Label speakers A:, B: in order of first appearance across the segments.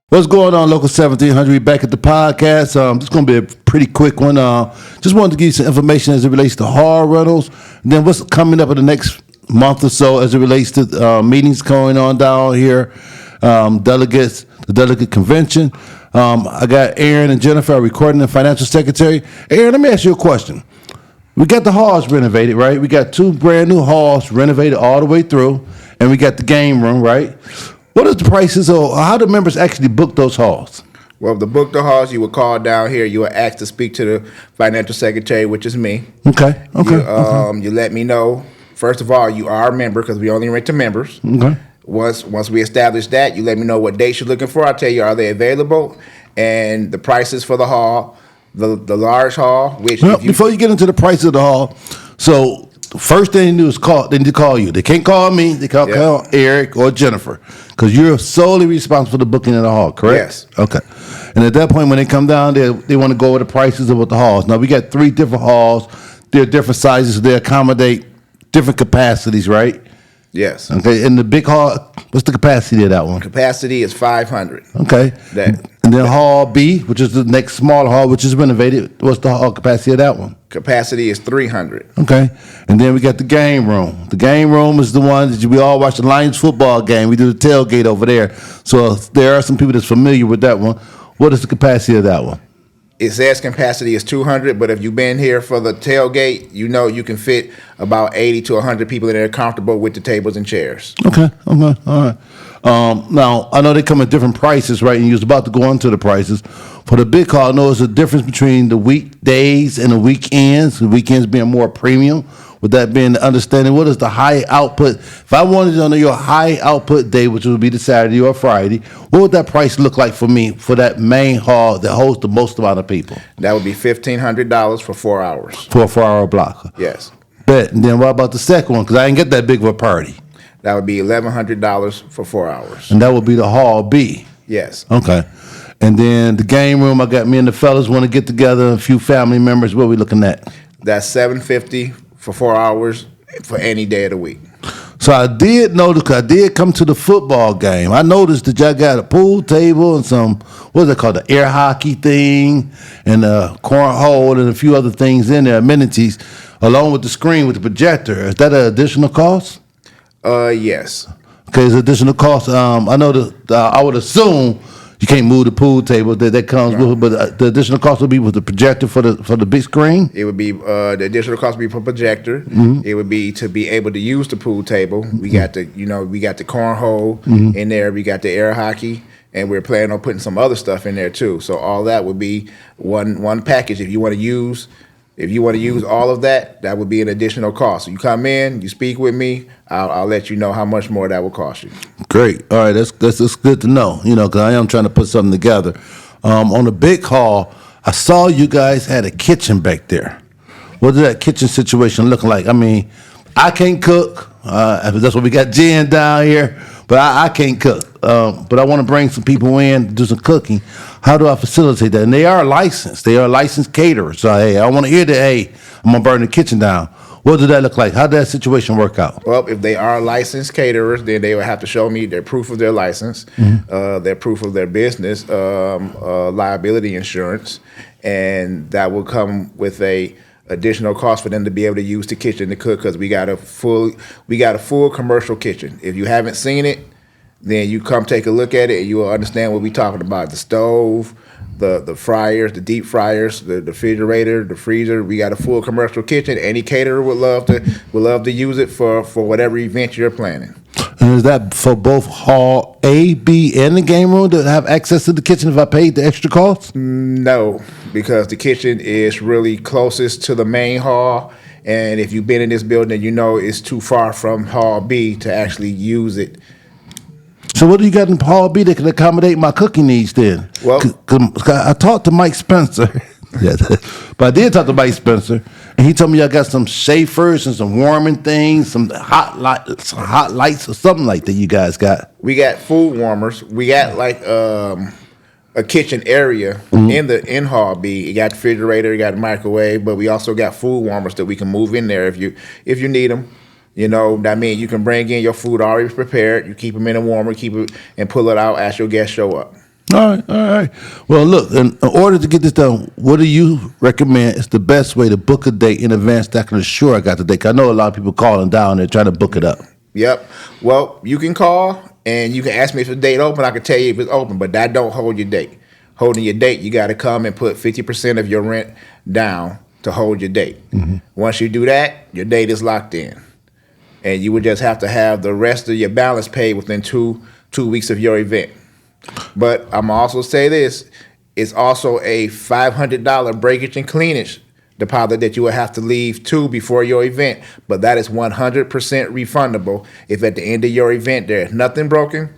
A: What's going on, Local 1700? We back at the podcast. This is going to be a pretty quick one. Just wanted to give you some information as it relates to hall rentals. And then what's coming up in the next month or so as it relates to meetings going on down here, delegates, the delegate convention. I got Aaron and Jennifer, our recording and financial secretary. Aaron, let me ask you a question. We got the halls renovated, right? We got 2 brand new halls renovated all the way through, and we got the game room, right? What is the prices, or how do members actually book those halls?
B: Well, to book the halls, you would call down here. You would ask to speak to the financial secretary, which is me.
A: Okay.
B: You let me know. First of all, you are a member because we only rent to members.
A: Okay.
B: Once we establish that, you let me know what dates you're looking for. I'll tell you, are they available, and the prices for the hall, the large hall. Which
A: before you get into the price of the hall, so the first thing they do is call. They need to call you. They can't call me. They can't call Eric or Jennifer because you're solely responsible for the booking of the hall. Correct?
B: Yes.
A: Okay. And at that point, when they come down, they want to go over the prices of what the halls. Now we got 3 different halls. They're different sizes. So they accommodate different capacities, right?
B: Yes.
A: Okay. And the big hall, what's the capacity of that one?
B: Capacity is 500.
A: Okay. And then Hall B, which is the next smaller hall, which is renovated. What's the hall capacity of that one?
B: Capacity is 300.
A: Okay. And then we got the game room. The game room is the one that we all watch the Lions football game. We do the tailgate over there. So there are some people that's familiar with that one. What is the capacity of that one?
B: It says capacity is 200, but if you've been here for the tailgate, you know you can fit about 80 to 100 people in there comfortable with the tables and chairs.
A: Okay. All right. Now, I know they come at different prices, right? And you was about to go into the prices. For the big hall, I know there's a difference between the weekdays and the weekends. The weekends being more premium. With that being the understanding, what is the high output? If I wanted to know your high output day, which would be the Saturday or Friday, what would that price look like for me for that main hall that holds the most amount of people?
B: That would be $1,500 for 4 hours.
A: For a 4-hour block?
B: Yes.
A: Bet. And then what about the second one? Because I ain't get that big of a party.
B: That would be $1,100 for 4 hours.
A: And that would be the Hall B?
B: Yes.
A: Okay. And then the game room, I got me and the fellas want to get together, a few family members. What are we looking at?
B: That's $750 for 4 hours for any day of the week.
A: So I did notice, because I did come to the football game. I noticed that y'all got a pool table and some, what is it called, the air hockey thing, and a cornhole and a few other things in there, amenities, along with the screen with the projector. Is that an additional cost?
B: Yes.
A: Okay, it's additional cost. I know that I would assume you can't move the pool table that comes with it, but the additional cost would be with the projector for the big screen.
B: It would be the additional cost would be for projector.
A: Mm-hmm.
B: It would be to be able to use the pool table. We got the cornhole in there. We got the air hockey, and we're planning on putting some other stuff in there too. So all that would be one package. If you want to use all of that, that would be an additional cost. So you come in, you speak with me, I'll let you know how much more that will cost you.
A: Great. All right, that's good to know. Because I am trying to put something together. On the big hall, I saw you guys had a kitchen back there. What is that kitchen situation looking like? I mean, I can't cook. That's why we got Jen down here. But I can't cook. But I want to bring some people in to do some cooking. How do I facilitate that? And they are licensed. They are licensed caterers. So, hey, I want to hear that, hey, I'm going to burn the kitchen down. What does that look like? How did that situation work out?
B: Well, if they are licensed caterers, then they would have to show me their proof of their license, their proof of their business, liability insurance, and that will come with a additional cost for them to be able to use the kitchen to cook, because we got a full commercial kitchen. If you haven't seen it, then you come take a look at it and you will understand what we're talking about. The stove, the fryers, the deep fryers, the refrigerator, the freezer. We got a full commercial kitchen. Any caterer would love to use it for whatever event you're planning.
A: And is that for both Hall A, B, and the game room to have access to the kitchen if I paid the extra cost?
B: No, because the kitchen is really closest to the main hall. And if you've been in this building, you know it's too far from Hall B to actually use it.
A: So what do you got in Hall B that can accommodate my cooking needs then?
B: Well,
A: 'Cause I talked to Mike Spencer. Yeah, but I did talk to Mike Spencer, and he told me I got some chafers and some warming things, some hot lights or something like that you guys got.
B: We got food warmers. We got like a kitchen area in Hall B. You got the refrigerator, you got the microwave, but we also got food warmers that we can move in there if you need them. That means you can bring in your food already prepared. You keep them in a warmer, keep it and pull it out as your guests show up.
A: All right, all right. Well, look, in order to get this done, what do you recommend is the best way to book a date in advance that can assure I got the date? 'Cause I know a lot of people calling down there trying to book it up.
B: Yep. Well, you can call and you can ask me if the date open. I can tell you if it's open, but that don't hold your date. Holding your date, you got to come and put 50% of your rent down to hold your date. Once you do that, your date is locked in, and you would just have to have the rest of your balance paid within two weeks of your event. But I'm also say this: it's also a $500 breakage and cleanage deposit that you will have to leave too before your event. But that is 100% refundable if at the end of your event there is nothing broken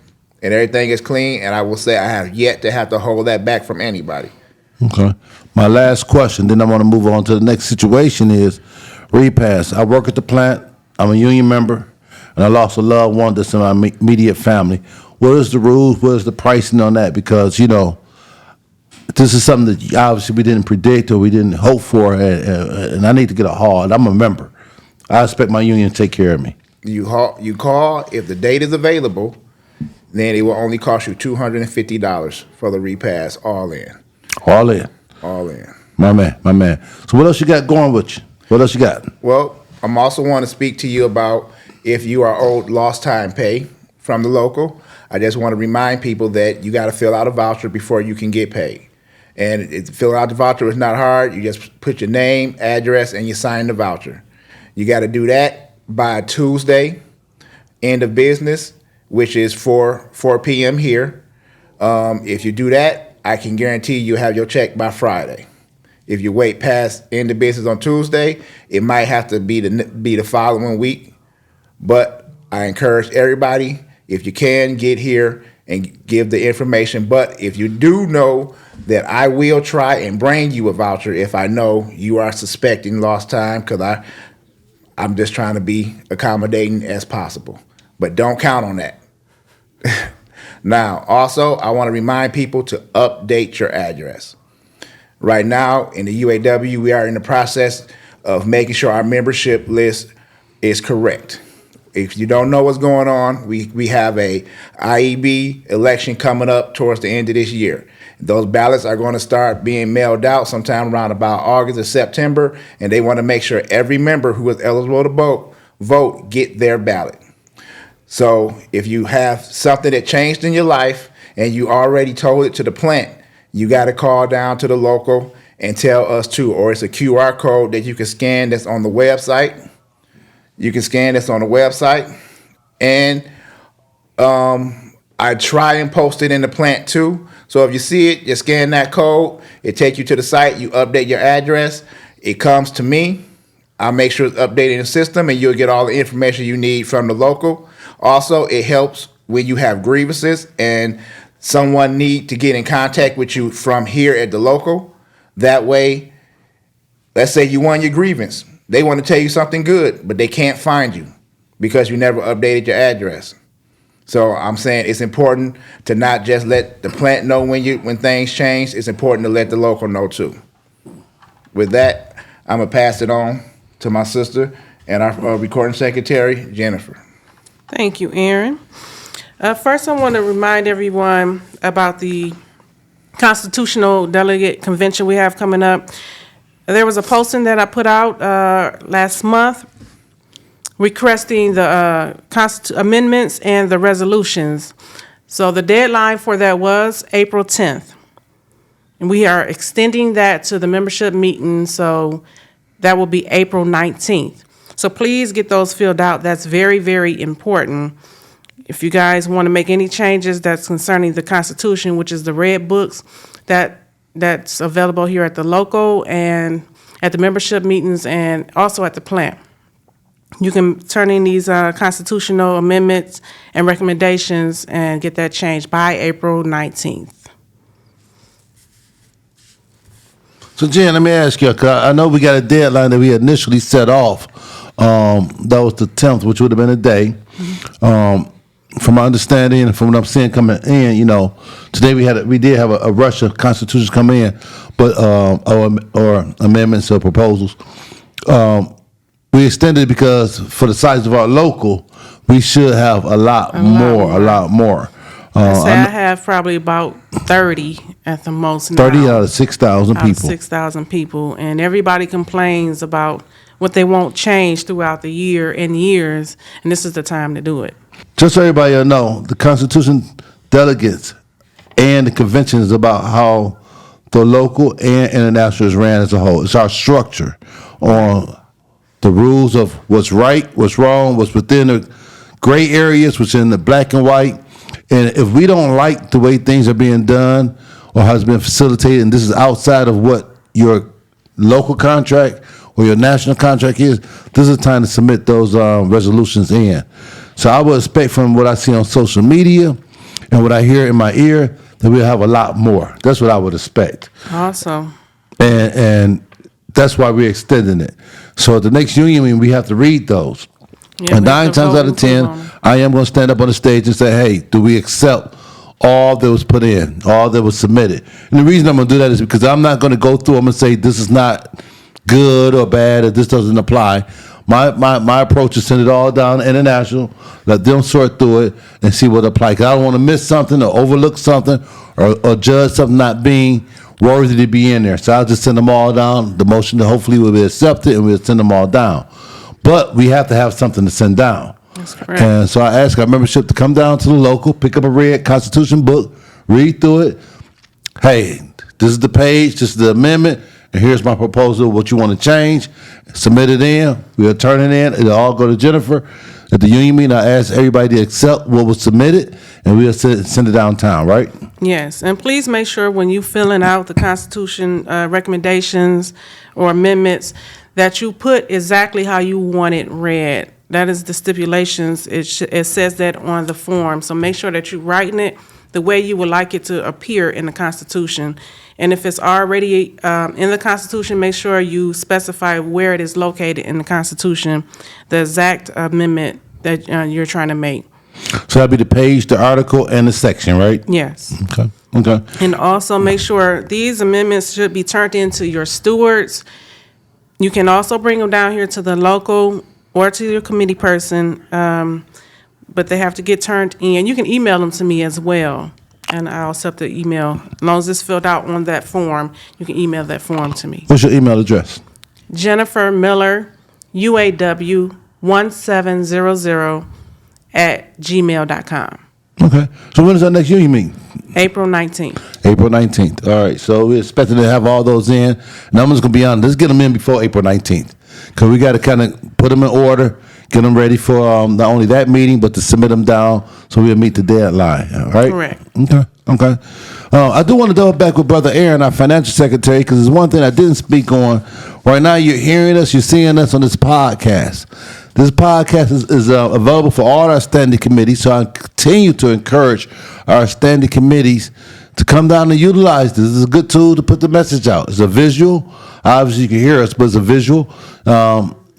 B: and everything is clean. And I will say I have yet to have to hold that back from anybody.
A: Okay. My last question, then I want to move on to the next situation is Repass. I work at the plant. I'm a union member, and I lost a loved one that's in my immediate family. What is the rules? What is the pricing on that? Because, this is something that obviously we didn't predict or we didn't hope for, and I need to get a haul. And I'm a member. I expect my union to take care of me.
B: You call if the date is available, then it will only cost you $250 for the repass, all in.
A: All in.
B: All in.
A: My man. So what else you got going with you? What else you got?
B: Well, I'm also want to speak to you about if you are owed lost time pay from the local. I just want to remind people that you got to fill out a voucher before you can get paid. And filling out the voucher is not hard. You just put your name, address, and you sign the voucher. You got to do that by Tuesday, end of business, which is 4 p.m. here. If you do that, I can guarantee you'll have your check by Friday. If you wait past end of business on Tuesday, it might have to be the following week. But I encourage everybody, if you can, get here and give the information. But if you do know that I will try and bring you a voucher if I know you are suspecting lost time, because I'm just trying to be accommodating as possible. But don't count on that. Now, also, I want to remind people to update your address. Right now, in the UAW, we are in the process of making sure our membership list is correct. If you don't know what's going on, we have a IEB election coming up towards the end of this year. Those ballots are going to start being mailed out sometime around about August or September, and they want to make sure every member who is eligible to vote get their ballot. So if you have something that changed in your life and you already told it to the plant, you got to call down to the local and tell us too, or it's a QR code that you can scan that's on the website. You can scan this on the website, and I try and post it in the plant too. So if you see it, you scan that code, it takes you to the site, you update your address, it comes to me, I'll make sure it's updated in the system, and you'll get all the information you need from the local. Also, it helps when you have grievances and someone need to get in contact with you from here at the local. That way, let's say you won your grievance. They want to tell you something good, but they can't find you because you never updated your address. So I'm saying it's important to not just let the plant know when things change. It's important to let the local know too. With that, I'm going to pass it on to my sister and our recording secretary, Jennifer.
C: Thank you, Aaron. First, I want to remind everyone about the Constitutional Delegate Convention we have coming up. There was a posting that I put out last month requesting the amendments and the resolutions. So the deadline for that was April 10th. And we are extending that to the membership meeting, so that will be April 19th. So please get those filled out. That's very, very important. If you guys want to make any changes that's concerning the Constitution, which is the red books, that's available here at the local and at the membership meetings and also at the plant. You can turn in these constitutional amendments and recommendations and get that changed by April 19th.
A: So, Jen, let me ask you, 'cause I know we got a deadline that we initially set off. That was the 10th, which would have been a day. From my understanding and from what I'm seeing coming in, today we did have a rush of constitutions come in, but or amendments or proposals. We extended it because for the size of our local, we should have a lot more.
C: I say I have probably about 30 at the most now.
A: 30 out of 6,000
C: Out of
A: people.
C: 6,000 people, and everybody complains about what they won't change throughout the year and years, and this is the time to do it.
A: Just so everybody know, the Constitution delegates and the convention is about how the local and international is ran as a whole. It's our structure on the rules of what's right, what's wrong, what's within the gray areas, what's in the black and white. And if we don't like the way things are being done or has been facilitated, and this is outside of what your local contract or your national contract is, this is the time to submit those resolutions in. So I would expect from what I see on social media and what I hear in my ear that we'll have a lot more. That's what I would expect.
C: Awesome.
A: And that's why we're extending it. So at the next union meeting, we have to read those.
C: Yeah,
A: And
C: we have
A: 9
C: to
A: times
C: vote
A: out of
C: and
A: 10,
C: vote on 'em.
A: I am going to stand up on the stage and say, hey, do we accept all that was put in, all that was submitted? And the reason I'm going to do that is because I'm not going to go through them and say this is not good or bad or this doesn't apply. My approach is send it all down to international, let them sort through it and see what applies. 'Cause I don't want to miss something or overlook something or judge something not being worthy to be in there. So I'll just send them all down. The motion hopefully will be accepted and we'll send them all down. But we have to have something to send down.
C: That's correct.
A: And so I ask our membership to come down to the local, pick up a red Constitution book, read through it. Hey, this is the page, this is the amendment, and here's my proposal, what you want to change. Submit it in. We'll turn it in. It'll all go to Jennifer. At the union meeting, I ask everybody to accept what was submitted, and we'll send it downtown, right?
C: Yes, and please make sure when you filling out the Constitution recommendations or amendments that you put exactly how you want it read. That is the stipulations. It says that on the form. So make sure that you're writing it the way you would like it to appear in the Constitution. And if it's already in the Constitution, make sure you specify where it is located in the Constitution, the exact amendment that you're trying to make.
A: So that'll be the page, the article, and the section, right?
C: Yes.
A: Okay.
C: And also make sure these amendments should be turned into your stewards. You can also bring them down here to the local or to your committee person, but they have to get turned in. You can email them to me as well, and I'll accept the email. As long as it's filled out on that form, you can email that form to me.
A: What's your email address?
C: Jennifer Miller, UAW 1700 @gmail.com.
A: Okay. So when is our next union meeting?
C: April 19th.
A: April 19th. All right. So we're expecting to have all those in. And I'm just going to be honest. Let's get them in before April 19th. Because we got to kind of put them in order, get them ready for not only that meeting, but to submit them down so we'll meet the deadline. All right?
C: Correct.
A: Okay. I do want to double back with Brother Aaron, our financial secretary, because there's one thing I didn't speak on. Right now, you're hearing us, you're seeing us on this podcast. This podcast is available for all our standing committees, so I continue to encourage our standing committees to come down and utilize this. This is a good tool to put the message out. It's a visual. Obviously, you can hear us, but it's a visual.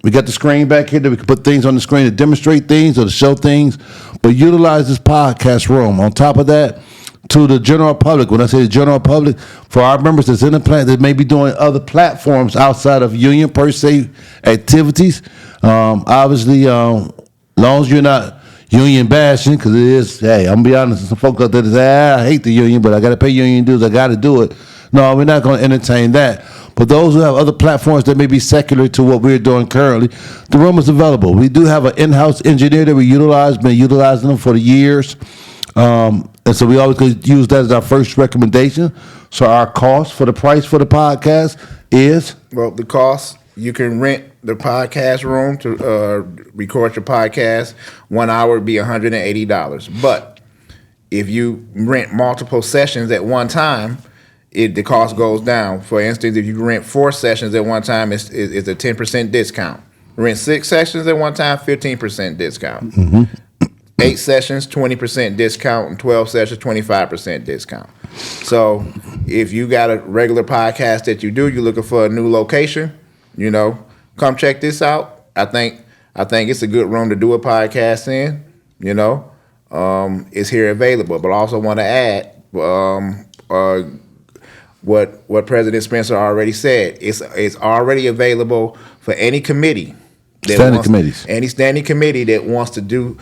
A: We got the screen back here that we can put things on the screen to demonstrate things or to show things, but utilize this podcast room. On top of that, to the general public, when I say the general public, for our members that's in the plant that may be doing other platforms outside of union per se activities, obviously, as long as you're not union bashing, because it is, hey, I'm going to be honest, some folks out there that say, I hate the union, but I got to pay union dues, I got to do it. No, we're not going to entertain that. But those who have other platforms that may be secular to what we're doing currently, the room is available. We do have an in-house engineer that we utilize, been utilizing them for the years. And so we always use that as our first recommendation. So our cost for the price for the podcast is?
B: Well, the cost, you can rent the podcast room to record your podcast. 1 hour would be $180. But if you rent multiple sessions at one time, the cost goes down. For instance, if you rent 4 sessions at one time, it's a 10% discount. Rent 6 sessions at one time, 15% discount.
A: Mm-hmm.
B: 8 sessions, 20% discount, and 12 sessions, 25% discount. So if you got a regular podcast that you're looking for a new location, come check this out. I think it's a good room to do a podcast in. It's here available. But I also want to add what President Spencer already said. It's already available for any committee Any standing committee that wants to do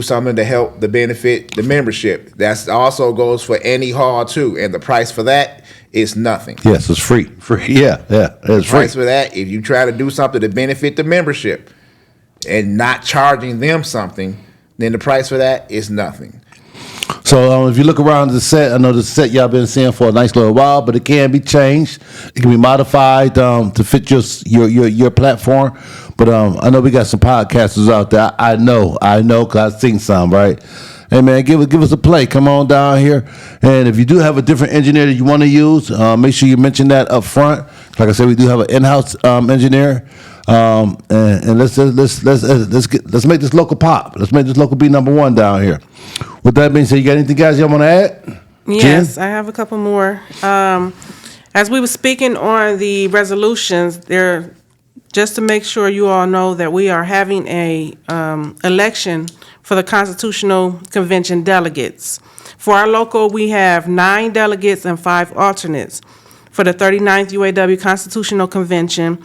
B: something to help the benefit the membership. That also goes for any hall too, and the price for that is nothing.
A: Yes, it's free. Yeah, it's free.
B: Price for that, if you try to do something to benefit the membership and not charging them something, then the price for that is nothing.
A: So if you look around the set, I know the set y'all been seeing for a nice little while, but it can be changed. It can be modified to fit your platform. But I know we got some podcasters out there. I know, because I've seen some, right? Hey, man, give us a play. Come on down here. And if you do have a different engineer that you want to use, make sure you mention that up front. Like I said, we do have an in-house engineer. And let's make this local pop. Let's make this local be number one down here. With that being said, you got anything, guys, y'all want to add?
C: Yes,
A: Jen?
C: I have a couple more. As we were speaking on the resolutions, just to make sure you all know that we are having a election for the Constitutional Convention delegates. For our local, we have 9 delegates and 5 alternates for the 39th UAW Constitutional Convention.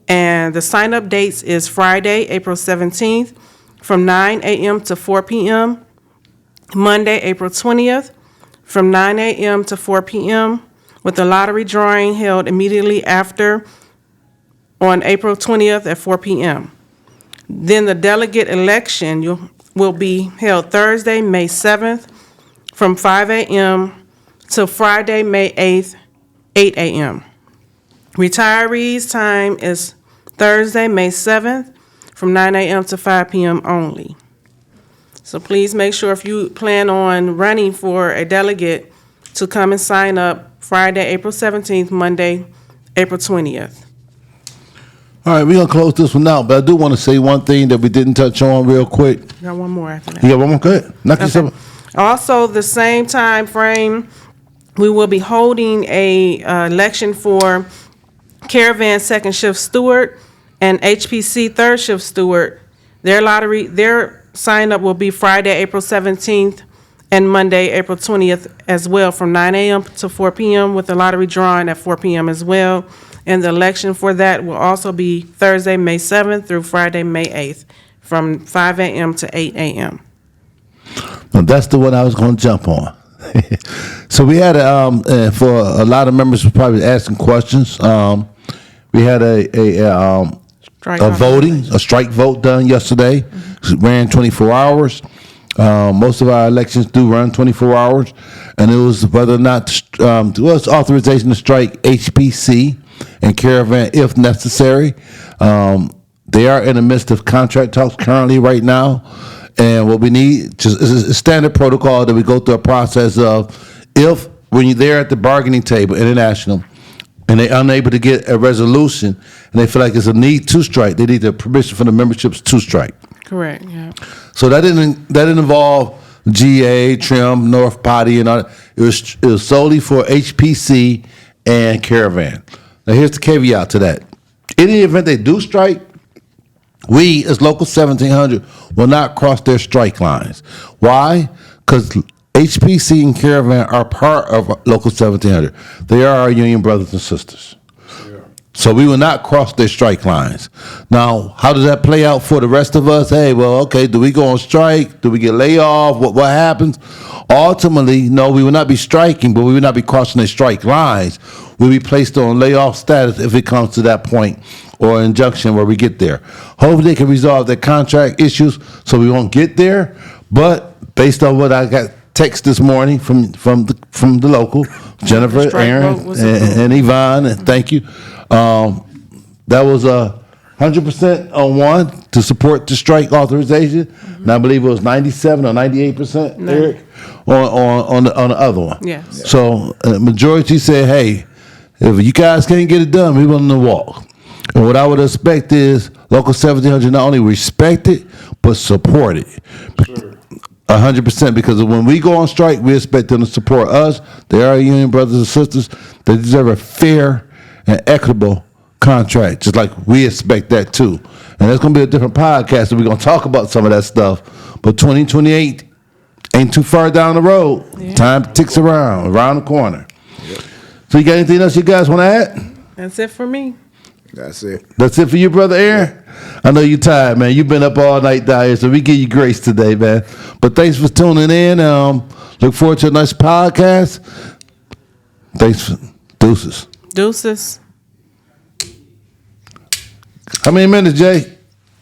C: And the sign-up dates is Friday, April 17th, from 9 a.m. to 4 p.m., Monday, April 20th, from 9 a.m. to 4 p.m., with the lottery drawing held immediately after on April 20th at 4 p.m. Then the delegate election will be held Thursday, May 7th, from 5 a.m. to Friday, May 8th, 8 a.m. Retirees' time is Thursday, May 7th, from 9 a.m. to 5 p.m. only. So please make sure if you plan on running for a delegate to come and sign up Friday, April 17th, Monday, April 20th.
A: All right, we're going to close this one out, but I do want to say one thing that we didn't touch on real quick.
C: Got one more after that.
A: You got one more? Go ahead. Knock yourself.
C: Also, the same time frame, we will be holding a election for Caravan second shift steward and HPC third shift steward. Their sign up will be Friday, April 17th and Monday, April 20th as well, from 9 a.m. to 4 p.m. with the lottery drawing at 4 p.m. as well. And the election for that will also be Thursday, May 7th through Friday, May 8th, from 5 a.m. to 8 a.m.
A: Well, that's the one I was going to jump on. So we had for a lot of members were probably asking questions. We had a strike vote done yesterday. Mm-hmm. It ran 24 hours. Most of our elections do run 24 hours, and it was whether or not there was authorization to strike HPC and Caravan if necessary. They are in the midst of contract talks currently right now. And what we need just is a standard protocol that we go through a process of if when you're there at the bargaining table, international, and they're unable to get a resolution and they feel like there's a need to strike, they need the permission from the memberships to strike.
C: Correct, yeah.
A: So that didn't involve GA, Trim, North Potty, and all that. It was solely for HPC and Caravan. Now here's the caveat to that. In the event they do strike, we, as Local 1700, will not cross their strike lines. Why? Because HPC and Caravan are part of Local 1700. They are our union brothers and sisters. Yeah. So we will not cross their strike lines. Now, how does that play out for the rest of us? Hey, well, okay, do we go on strike? Do we get laid off? What happens? Ultimately, no, we will not be striking, but we will not be crossing their strike lines. We'll be placed on layoff status if it comes to that point, or injunction where we get there. Hopefully they can resolve their contract issues so we won't get there. But based on what I got text this morning from the local, Jennifer, Aaron, and Yvonne, and thank you. That was 100% on one to support the strike authorization, and I believe it was 97 or 98%, Eric, on the other one.
C: Yes.
A: So majority said, hey, if you guys can't get it done, we're willing to walk. And what I would expect is Local 1700 not only respect it, but support it. Sure. 100%, because when we go on strike, we expect them to support us. They are union brothers and sisters. They deserve a fair and equitable contract, just like we expect that too. And there's going to be a different podcast, and we're going to talk about some of that stuff. But 2028 ain't too far down the road. Yeah. Time ticks around the corner. Yep. So you got anything else you guys want to add?
C: That's it for me.
B: That's it.
A: That's it for you, Brother Aaron? I know you're tired, man. You've been up all night down here, so we give you grace today, man. But thanks for tuning in. Look forward to a nice podcast. Thanks for deuces.
C: Deuces.
A: How many minutes, Jay?